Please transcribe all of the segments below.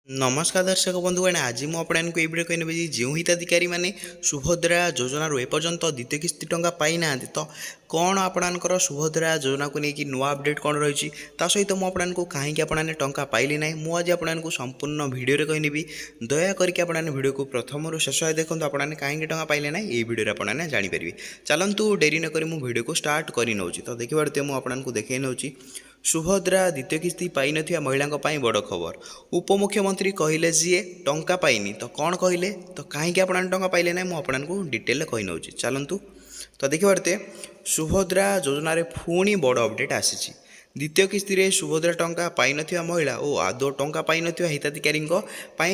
नमस्कार दर्शक बंधुगण आज मुझे ये वीडियो कहने जो हिताधिकारी मैंने सुभद्रा योजन एपर्यंत द्वितीय किस्ती टंका पाई ना तो कौन आपणकर सुभद्रा योजना को लेकिन नुआ अपडेट कौन रही सहित मुझे कहीं आपने टंका पाइली ना मुझे आपको संपूर्ण भिडियो कहनी दयाकोक आपने भिडियो को प्रथम शेष देखो आपने कहीं टंका पाइले ना ये भिडियो आपने जानीपर चलतु डेरी नक भिडियो को स्टार्ट कर नौ तो देखिए मुझे देखे नौ सुभद्रा द्वितीय किस्ती पाई नथिया महिला बड़ खबर उपमुख्यमंत्री कहले जी टंका पाइनी तो कौन कहले तो कहीं आपने टंका पाइले ना मुझे डिटेल कही नौ चलतु तो देखिए पारते सुभद्रा योजन पुणी बड़ अपडेट आसी द्वितीय किस्ती रे सुभद्रा टंका पाई नथिया महिला और आदौ टंका पाई नथिया हिताधिकारी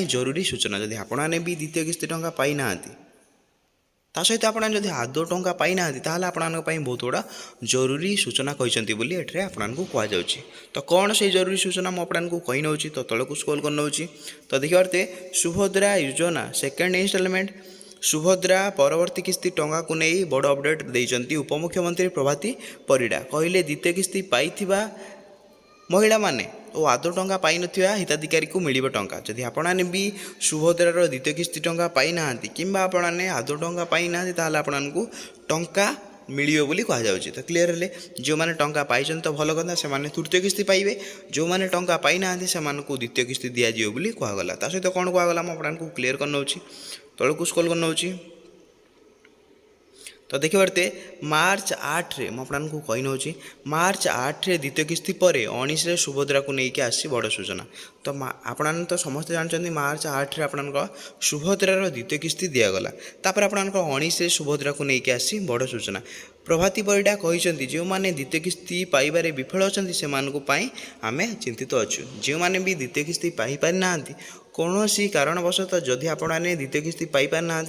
जरूरी सूचना जदि आपने भी द्वितीय किस्ती टंका पाई ना सहित आपड़ी आदौ टंका पाई ना आपण बहुत गुड़ा जरूरी सूचना कहते बोली एठरे आपको कहुच्छे तो कौन से जरूरी सूचना मुझे कही नौ तो तलक स्क्रॉल कर नौ तो देखिए पारते सुभद्रा योजना सेकेंड इन्स्टॉलमेंट सुभद्रा परवर्ती किस्ती टंका को नहीं बड़ अपडेट देते उपमुख्यमंत्री प्रभाती परिडा कहले द्वितीय किस्ती पाई महिला माने और आदौ टंका पाई नथिया हिताधिकारी को मिल टंका जदि आपने भी सुभद्रार द्वितीय किस्ती टंका पाई ना कि आपने आदौ टंका पाई ना आपको टंका मिलियो बोली कह जाउछि तो क्लियर हेले जो माने टंका पाइछन तो भल कथा से माने तृतीय किस्ती पाइबे जो माने टंका पाई ना से मानकु द्वितीय किस्ती दिया जियो बोली कहगला ता सहित कोन कहगला म आपको क्लियर कर नउछि तळकु स्क्रॉल कर नउछि तो देखिए पारते मार्च 8 रे मुझे कही नौ मार्च 8 रे द्वितीय किस्ती पर 19 रे सुभद्रा को लेकिन आसी बड़ सूचना तो आपने तो समस्त जानते मार्च 8 रे आपन सुभद्रार द्वितीय किस्ती दिगला तापर आपन 19 रे सुभद्रा को लेकिन आसी बड़ सूचना प्रभाती परिडा कहते जो मैंने द्वितीय किस्ती पाइबारे विफल अच्छा से आम चिंतित अच्छु जो मैंने भी द्वितीय किस्ती पाई पारि ना कौन सी कारणवशतः जदि आपने द्वितीय किस्ती पाई पारि ना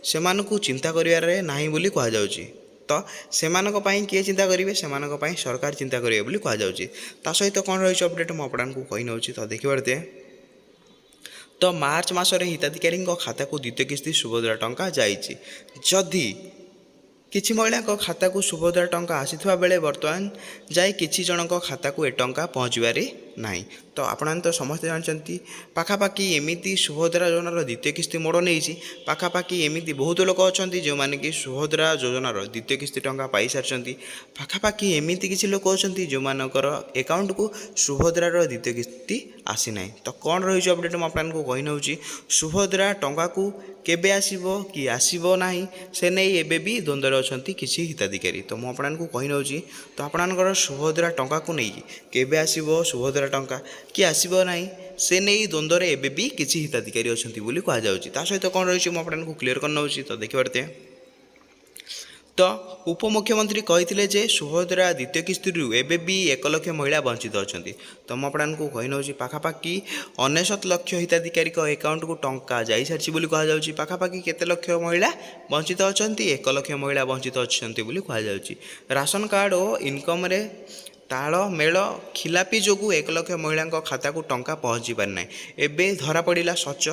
से चिंता करिवारे नाही बोली कह जाउछि तो सेमानक पई किए चिंता करेंगे सेमानक पई सरकार चिंता करेंगे बोली कह जाउछि ता सहित कौन रही अपडेट मुझे कही नौ तो देखिए पारते तो मार्च मासरे हिताधिकारी खाता को द्वितीय किस्ती सुभद्रा टंका जाइछि जदि किछि महिला खाता को सुभद्रा टंका आसीथिबा बेले वर्तमान जाए किछि जनक खाता को ए टंका पहुँचबारे नाही तो आपन तो समस्त जानते पाखापाखि एमती सुभद्रा योजनार द्वितीय किस्ती मोड़ नहीं पाखापाखि एमती बहुत लोक अच्छा जो मैंने कि सुभद्रा योजनार द्वितीय किस्ती टंका पाई सारी पाखापाखि एमती किसी लोक अच्छा जो मानकर अकाउंट को सुभद्रार द्वितीय किस्ती आसी ना तो कौन रही अपडेट मुझे कही नौ सुभद्रा टंका को केबे आसीबो कि आसीबो नाही से नहीं एबे भी द्वंद्व अच्छा किसी हिताधिकारी तो मुझे कही नौ तो आपणकर सुभद्रा टंका को नहीं केबे आसीबो सुभद्रा टंका कि आसीबो नाही से नहीं द्वंद्व एबे भी किसी हिताधिकारी अच्छा बोली कह जाउछि ता सहित कौन रही मुझे क्लियर कर नौ तो देखिए पारते तो उपमुख्यमंत्री कहते जे सुभद्रा द्वितीय किस्ती एबे भी 1 लाख महिला वंचित अच्छा तो मुझे कही नौ पाखापाखि 99 लाख हिताधिकारी अकाउंट को टंका जाई सारी बोली कह जाउछि पाखापाखि केते लक्ष महिला वंचित अच्छा 1 लाख महिला वंचित अच्छा बोली कह जाउछि राशन कार्ड और इनकम रे तालमेल खिलापी जो 1 लाख महिला खाता को टंका पहुँची पारि ना एबे धरा पड़ा सच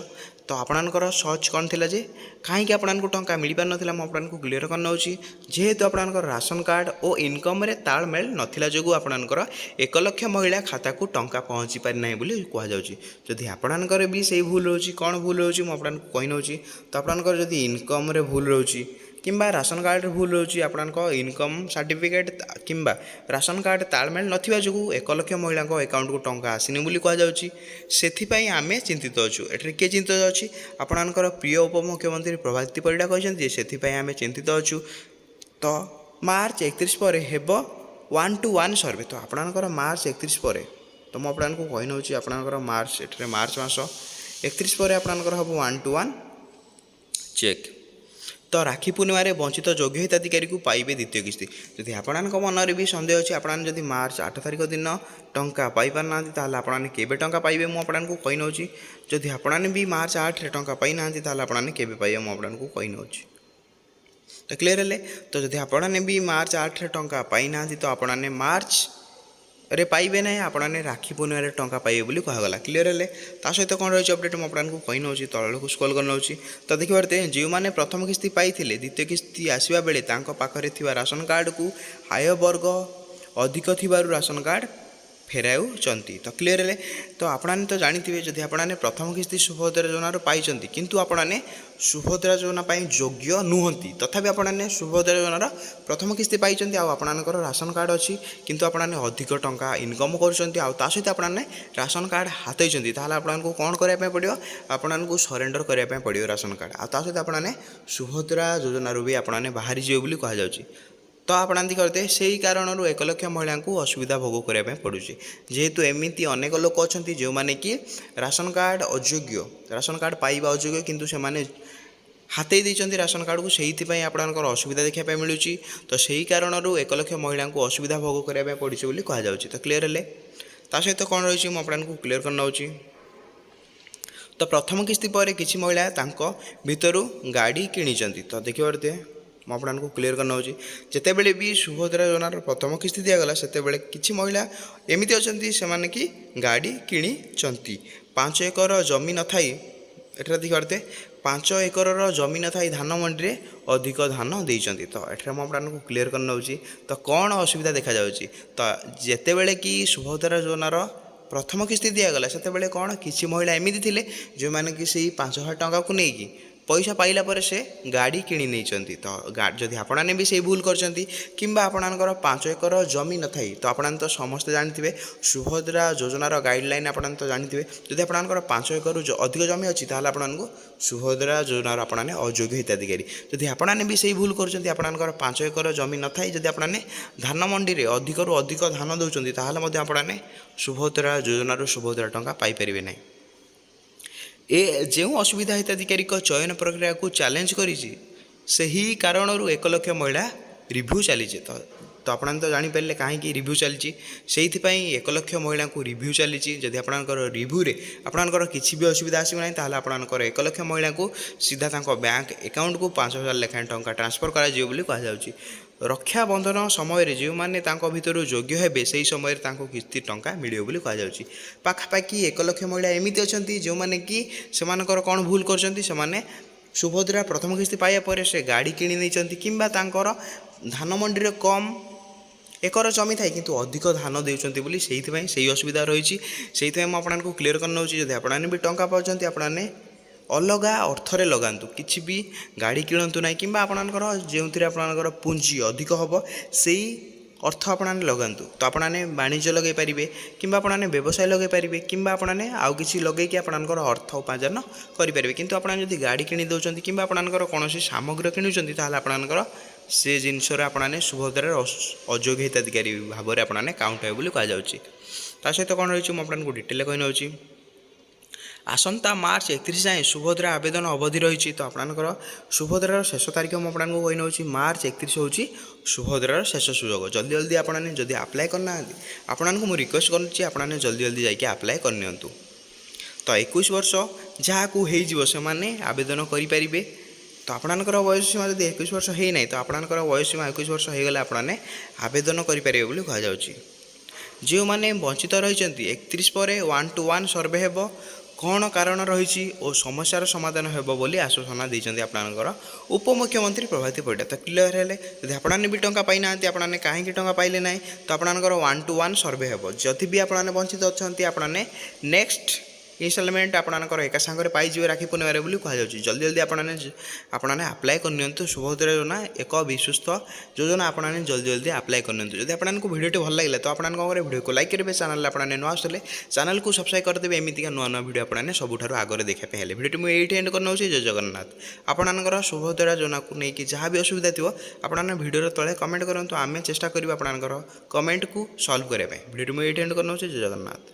तो आपणकर सच कौन थिला जे कहीं आपको टंका मिल पार नाला मुझे क्लीयर कर नौ जेहेतु आपणकर राशन कार्ड और इनकम रे तालमेल नाला जो आपणकर 1 लाख महिला खाता को टंका पहुँची पारि ना बोली कह जाउछि जदि आपणकर भी सही भूल रोची कौन भूल रोची मुझे कही नौ तो आपणकर जदि इनकम रे भूल रोची किंबा राशन कार्ड भूल रोची आपणको इनकम सर्टिफिकेट किंबा राशन कार्ड तालमेल नथिबा जो 1 लाख महिला अकाउंट को टंका आसीनी बोली कह जाउछि सेथिपाई आमे चिंतित अच्छु एठरे के चिंतित अछि आपणकर प्रिय उपमुख्यमंत्री प्रभाती परिडा कहछन्ती सेथिपाई आमे चिंतित अच्छु तो मार्च 31 पर हेबो 1 to 1 सर्वे तो आपणकर मार्च 31 पर तो मु आपणको कहि नौ आपणकर मार्च एठरे मार्च मास 31 पर आपणकर हबो 1 to 1 चेक तो राखी पूर्णिमा वंचित योग्य हिताधिकारी को पाइबे द्वितीय किस्ती जदि आपण मनरे भी सन्देह अच्छी आपने जदि मार्च 8 तारिख दिन टंका पाई पार ना आपने केबे टंका पाइबे मुझे कही नौ जदि आपने भी मार्च 8 रे टंका पाई ना आपने केबे पाइबे मुझे कही नौ तो क्लीयर हेले तो जदि आपने भी मार्च 8 रे टंका पाई ना तो आपने मार्च रे पाइबे ना आपने राखी पूर्णिमा टंका पाइबे बोली कहगला क्लीयर हेले ता सहित कौन रही अपडेट मुझे कही नौ तलक स्क्रॉल कर नौ तो देखिए पारते जो मैंने प्रथम किस्ती पाई द्वितीय किस्ती आसवा बेले पाखे राशन कार्ड को आय वर्ग अधिक थिबारु राशन कार्ड ଫେରାଉଛନ୍ତି। ତ କ୍ଲିୟର ହେଲେ ତ ଆପଣମାନେ ତ ଜାଣିଥିବେ ଯଦି ଆପଣମାନେ ପ୍ରଥମ କିସ୍ତି ସୁଭଦ୍ରା ଯୋଜନାରୁ ପାଇଛନ୍ତି କିନ୍ତୁ ଆପଣମାନେ ସୁଭଦ୍ରା ଯୋଜନା ପାଇଁ ଯୋଗ୍ୟ ନୁହନ୍ତି ତଥାପି ଆପଣମାନେ ସୁଭଦ୍ରା ଯୋଜନାର ପ୍ରଥମ କିସ୍ତି ପାଇଛନ୍ତି ଆଉ ଆପଣମାନଙ୍କର ରାସନ କାର୍ଡ଼ ଅଛି କିନ୍ତୁ ଆପଣମାନେ ଅଧିକ ଟଙ୍କା ଇନକମ୍ କରୁଛନ୍ତି ଆଉ ତା ସହିତ ଆପଣମାନେ ରାସନ କାର୍ଡ଼ ହାତେଇଛନ୍ତି ତାହେଲେ ଆପଣଙ୍କୁ କ'ଣ କରିବା ପାଇଁ ପଡ଼ିବ ଆପଣଙ୍କୁ ସରେଣ୍ଡର କରିବା ପାଇଁ ପଡ଼ିବ ରାସନ କାର୍ଡ଼ ଆଉ ତା ସହିତ ଆପଣମାନେ ସୁଭଦ୍ରା ଯୋଜନାରୁ ବି ଆପଣମାନେ ବାହାରିଯିବେ ବୋଲି କୁହାଯାଉଛି। ତ ଆପଣନ୍ତି କରିତେ ସେହି କାରଣରୁ 1 ଲକ୍ଷ ମହିଳାଙ୍କୁ ଅସୁବିଧା ଭୋଗ କରିବା ପାଇଁ ପଡ଼ୁଛି ଯେହେତୁ ଏମିତି ଅନେକ ଲୋକ ଅଛନ୍ତି ଯେଉଁମାନେ କି ରାସନ କାର୍ଡ଼ ଅଯୋଗ୍ୟ ରାସନ କାର୍ଡ଼ ପାଇବା ଅଯୋଗ୍ୟ କିନ୍ତୁ ସେମାନେ ହାତେଇ ଦେଇଛନ୍ତି ରାସନ କାର୍ଡ଼କୁ ସେଇଥିପାଇଁ ଆପଣଙ୍କର ଅସୁବିଧା ଦେଖିବା ପାଇଁ ମିଳୁଛି। ତ ସେହି କାରଣରୁ 1 ଲକ୍ଷ ମହିଳାଙ୍କୁ ଅସୁବିଧା ଭୋଗ କରିବା ପାଇଁ ପଡ଼ୁଛି ବୋଲି କୁହାଯାଉଛି। ତ କ୍ଲିୟର ହେଲେ ତା ସହିତ କ'ଣ ରହିଛି ମୁଁ ଆପଣଙ୍କୁ କ୍ଲିୟର କରିନେଉଛି। ତ ପ୍ରଥମ କିସ୍ତି ପରେ କିଛି ମହିଳା ତାଙ୍କ ଭିତରୁ ଗାଡ଼ି କିଣିଛନ୍ତି। ତ ଦେଖିପାରୁଥିବେ ମୁଁ ଆପଣଙ୍କୁ କ୍ଲିୟର କରିନେଉଛି ଯେତେବେଳେ ବି ସୁଭଦ୍ରା ଯୋଜନାର ପ୍ରଥମ କିସ୍ତି ଦିଆଗଲା ସେତେବେଳେ କିଛି ମହିଳା ଏମିତି ଅଛନ୍ତି ସେମାନେ କି ଗାଡ଼ି କିଣିଛନ୍ତି। 5 ଏକର ଜମି ନଥାଇ ଏଠାରେ ଦେଖିପାରୁଥିବେ 5 ଏକରର ଜମି ନଥାଇ ଧାନ ମଣ୍ଡିରେ ଅଧିକ ଧାନ ଦେଇଛନ୍ତି। ତ ଏଠାରେ ମୁଁ ଆପଣଙ୍କୁ କ୍ଲିୟର କରିନେଉଛି ତ କ'ଣ ଅସୁବିଧା ଦେଖାଯାଉଛି। ତ ଯେତେବେଳେ କି ସୁଭଦ୍ରା ଯୋଜନାର ପ୍ରଥମ କିସ୍ତି ଦିଆଗଲା ସେତେବେଳେ କ'ଣ କିଛି ମହିଳା ଏମିତି ଥିଲେ ଯେଉଁମାନେ କି ସେଇ 5,000 ଟଙ୍କାକୁ ନେଇକି ପଇସା ପାଇଲା ପରେ ସେ ଗାଡ଼ି କିଣି ନେଇଛନ୍ତି। ତ ଯଦି ଆପଣମାନେ ବି ସେଇ ଭୁଲ କରିଛନ୍ତି କିମ୍ବା ଆପଣଙ୍କର 5 ଏକର ଜମି ନଥାଇ ତ ଆପଣମାନେ ତ ସମସ୍ତେ ଜାଣିଥିବେ ସୁଭଦ୍ରା ଯୋଜନାର ଗାଇଡ଼ଲାଇନ୍ ଆପଣମାନେ ତ ଜାଣିଥିବେ ଯଦି ଆପଣଙ୍କର 5 ଏକରରୁ ଅଧିକ ଜମି ଅଛି ତାହେଲେ ଆପଣଙ୍କୁ ସୁଭଦ୍ରା ଯୋଜନାର ଆପଣମାନେ ଅଯୋଗ୍ୟ ହିତାଧିକାରୀ। ଯଦି ଆପଣମାନେ ବି ସେଇ ଭୁଲ କରୁଛନ୍ତି ଆପଣଙ୍କର 5 ଏକର ଜମି ନଥାଇ ଯଦି ଆପଣମାନେ ଧାନ ମଣ୍ଡିରେ ଅଧିକରୁ ଅଧିକ ଧାନ ଦେଉଛନ୍ତି ତାହେଲେ ମଧ୍ୟ ଆପଣମାନେ ସୁଭଦ୍ରା ଯୋଜନାରୁ ସୁଭଦ୍ରା ଟଙ୍କା ପାଇପାରିବେ ନାହିଁ। ଯେଉଁ ଅସୁବିଧା ହିତାଧିକାରୀଙ୍କ ଚୟନ ପ୍ରକ୍ରିୟାକୁ ଚ୍ୟାଲେଞ୍ଜ କରିଛି ସେହି କାରଣରୁ 1 ଲକ୍ଷ ମହିଳା ରିଭ୍ୟୁ ଚାଲିଛି। ତ ଆପଣମାନେ ତ ଜାଣିପାରିଲେ କାହିଁକି ରିଭ୍ୟୁ ଚାଲିଛି ସେଇଥିପାଇଁ 1 ଲକ୍ଷ ମହିଳାଙ୍କୁ ରିଭ୍ୟୁ ଚାଲିଛି। ଯଦି ଆପଣଙ୍କର ରିଭ୍ୟୁରେ ଆପଣଙ୍କର କିଛି ବି ଅସୁବିଧା ଆସିବ ନାହିଁ ତାହେଲେ ଆପଣଙ୍କର 1 ଲକ୍ଷ ମହିଳାଙ୍କୁ ସିଧା ତାଙ୍କ ବ୍ୟାଙ୍କ ଆକାଉଣ୍ଟକୁ 5,000 ଲେଖାଏଁ ଟଙ୍କା ଟ୍ରାନ୍ସଫର କରାଯିବ ବୋଲି କୁହାଯାଉଛି। ରକ୍ଷାବନ୍ଧନ ସମୟରେ ଯେଉଁମାନେ ତାଙ୍କ ଭିତରୁ ଯୋଗ୍ୟ ହେବେ ସେହି ସମୟରେ ତାଙ୍କୁ କିସ୍ତି ଟଙ୍କା ମିଳିବ ବୋଲି କୁହାଯାଉଛି। ପାଖାପାଖି 1 ଲକ୍ଷ ମହିଳା ଏମିତି ଅଛନ୍ତି ଯେଉଁମାନେ କି ସେମାନଙ୍କର କ'ଣ ଭୁଲ କରିଛନ୍ତି ସେମାନେ ସୁଭଦ୍ରା ପ୍ରଥମ କିସ୍ତି ପାଇବା ପରେ ସେ ଗାଡ଼ି କିଣି ନେଇଛନ୍ତି କିମ୍ବା ତାଙ୍କର ଧାନ ମଣ୍ଡିରେ କମ୍ ଏକର ଜମି ଥାଏ କିନ୍ତୁ ଅଧିକ ଧାନ ଦେଉଛନ୍ତି ବୋଲି ସେଇଥିପାଇଁ ସେଇ ଅସୁବିଧା ରହିଛି। ସେଇଥିପାଇଁ ମୁଁ ଆପଣଙ୍କୁ କ୍ଲିୟର କରିନେଉଛି ଯଦି ଆପଣମାନେ ବି ଟଙ୍କା ପାଉଛନ୍ତି ଆପଣମାନେ ଅଲଗା ଅର୍ଥରେ ଲଗାନ୍ତୁ କିଛି ବି ଗାଡ଼ି କିଣନ୍ତୁ ନାହିଁ କିମ୍ବା ଆପଣଙ୍କର ଯେଉଁଥିରେ ଆପଣଙ୍କର ପୁଞ୍ଜି ଅଧିକ ହେବ ସେଇ ଅର୍ଥ ଆପଣମାନେ ଲଗାନ୍ତୁ। ତ ଆପଣମାନେ ବାଣିଜ୍ୟ ଲଗାଇ ପାରିବେ କିମ୍ବା ଆପଣମାନେ ବ୍ୟବସାୟ ଲଗାଇ ପାରିବେ କିମ୍ବା ଆପଣମାନେ ଆଉ କିଛି ଲଗାଇକି ଆପଣଙ୍କର ଅର୍ଥ ଉପାର୍ଜନ କରିପାରିବେ କିନ୍ତୁ ଆପଣ ଯଦି ଗାଡ଼ି କିଣି ଦେଉଛନ୍ତି କିମ୍ବା ଆପଣଙ୍କର କୌଣସି ସାମଗ୍ରୀ କିଣୁଛନ୍ତି ତାହେଲେ ଆପଣଙ୍କର ସେ ଜିନିଷରେ ଆପଣମାନେ ସୁଭଦ୍ରାର ଅଯୋଗ୍ୟ ହିତାଧିକାରୀ ଭାବରେ ଆପଣମାନେ କାଉଣ୍ଟ ହେବେ ବୋଲି କୁହାଯାଉଛି। ତା ସହିତ କ'ଣ ରହିଛି ମୁଁ ଆପଣଙ୍କୁ ଡିଟେଲରେ କହିନେଉଛି। ଆସନ୍ତା ମାର୍ଚ୍ଚ 31 ଯାଏଁ ସୁଭଦ୍ରା ଆବେଦନ ଅବଧି ରହିଛି। ତ ଆପଣଙ୍କର ସୁଭଦ୍ରାର ଶେଷ ତାରିଖ ମୁଁ ଆପଣଙ୍କୁ କହିନେଉଛି ମାର୍ଚ୍ଚ 31 ହେଉଛି ସୁଭଦ୍ରାର ଶେଷ ସୁଯୋଗ। ଜଲ୍ଦି ଜଲ୍ଦି ଆପଣମାନେ ଯଦି ଆପ୍ଲାଏ କରିନାହାନ୍ତି ଆପଣଙ୍କୁ ମୁଁ ରିକ୍ୱେଷ୍ଟ କରୁଛି ଆପଣମାନେ ଜଲ୍ଦି ଜଲ୍ଦି ଯାଇକି ଆପ୍ଲାଏ କରିନିଅନ୍ତୁ। ତ 21 ବର୍ଷ ଯାହାକୁ ହେଇଯିବ ସେମାନେ ଆବେଦନ କରିପାରିବେ। ତ ଆପଣଙ୍କର ବୟସ ସୀମା ଯଦି 21 ବର୍ଷ ହେଇନାହିଁ ତ ଆପଣଙ୍କର ବୟସ ସୀମା 21 ବର୍ଷ ହେଇଗଲେ ଆପଣମାନେ ଆବେଦନ କରିପାରିବେ ବୋଲି କୁହାଯାଉଛି। ଯେଉଁମାନେ ବଞ୍ଚିତ ରହିଛନ୍ତି 31 ପରେ 1-to-1 ସର୍ଭେ ହେବ କ'ଣ କାରଣ ରହିଛି ଓ ସମସ୍ୟାର ସମାଧାନ ହେବ ବୋଲି ଆଶ୍ୱାସନା ଦେଇଛନ୍ତି ଆପଣଙ୍କର ଉପମୁଖ୍ୟମନ୍ତ୍ରୀ ପ୍ରଭାତୀ ପରିଡ଼ା। ତ କ୍ଲିୟର ହେଲେ ଯଦି ଆପଣମାନେ ବି ଟଙ୍କା ପାଇନାହାନ୍ତି ଆପଣମାନେ କାହିଁକି ଟଙ୍କା ପାଇଲେ ନାହିଁ ତ ଆପଣଙ୍କର 1-to-1 ସର୍ଭେ ହେବ। ଯଦି ବି ଆପଣମାନେ ବଞ୍ଚିତ ଅଛନ୍ତି ଆପଣମାନେ ନେକ୍ସଟ ଇନଷ୍ଟଲମେଣ୍ଟ ଆପଣଙ୍କର ଏକା ସାଙ୍ଗରେ ପାଇଯିବେ ରାକ୍ଷୀ ପୂର୍ଣ୍ଣିମାରେ ବୋଲି କୁହାଯାଉଛି। ଜଲ୍ଦି ଜଲ୍ଦି ଆପଣମାନେ ଆପ୍ଲାଏ କରିନିଅନ୍ତୁ। ସୁଭଦ୍ରା ଯୋଜନା ଏକ ବିଶ୍ୱସ୍ତ ଯୋଜନା ଆପଣମାନେ ଜଲ୍ଦି ଜଲ୍ଦି ଆପ୍ଲାଏ କରିନିଅନ୍ତୁ। ଯଦି ଆପଣଙ୍କୁ ଭିଡ଼ିଓଟି ଭଲ ଲାଗିଲା ତ ଆପଣମାନେ କ'ଣ କରିବେ ଭିଡ଼ିଓକୁ ଲାଇକ୍ କରିବେ ଚ୍ୟାନେଲରେ ଆପଣମାନେ ନୂଆ ଆସିଲେ ଚ୍ୟାନେଲକୁ ସବସ୍କ୍ରାଇବ୍ କରିଦେବେ ଏମିତିକା ନୂଆ ନୂଆ ଭିଡ଼ିଓ ଆପଣମାନେ ସବୁଠାରୁ ଆଗରେ ଦେଖିବା ପାଇଁ ହେଲେ ଭିଡ଼ିଓଟି ମୁଁ ଏଇଠି ଏଣ୍ଡ କରିନେଉଛି। ଜୟ ଜଗନ୍ନାଥ। ଆପଣଙ୍କର ସୁଭଦ୍ରା ଯୋଜନାକୁ ନେଇକି ଯାହା ବି ଅସୁବିଧା ଥିବ ଆପଣମାନେ ଭିଡ଼ିଓର ତଳେ କମେଣ୍ଟ କରନ୍ତୁ ଆମେ ଚେଷ୍ଟା କରିବୁ ଆପଣଙ୍କର କମେଣ୍ଟକୁ ସଲ୍ଭ କରିବା ପାଇଁ। ଭିଡ଼ିଓଟି ମୁଁ ଏଇଠି ଏଣ୍ଡ କରିନେଉଛି। ଜୟ ଜଗନ୍ନାଥ।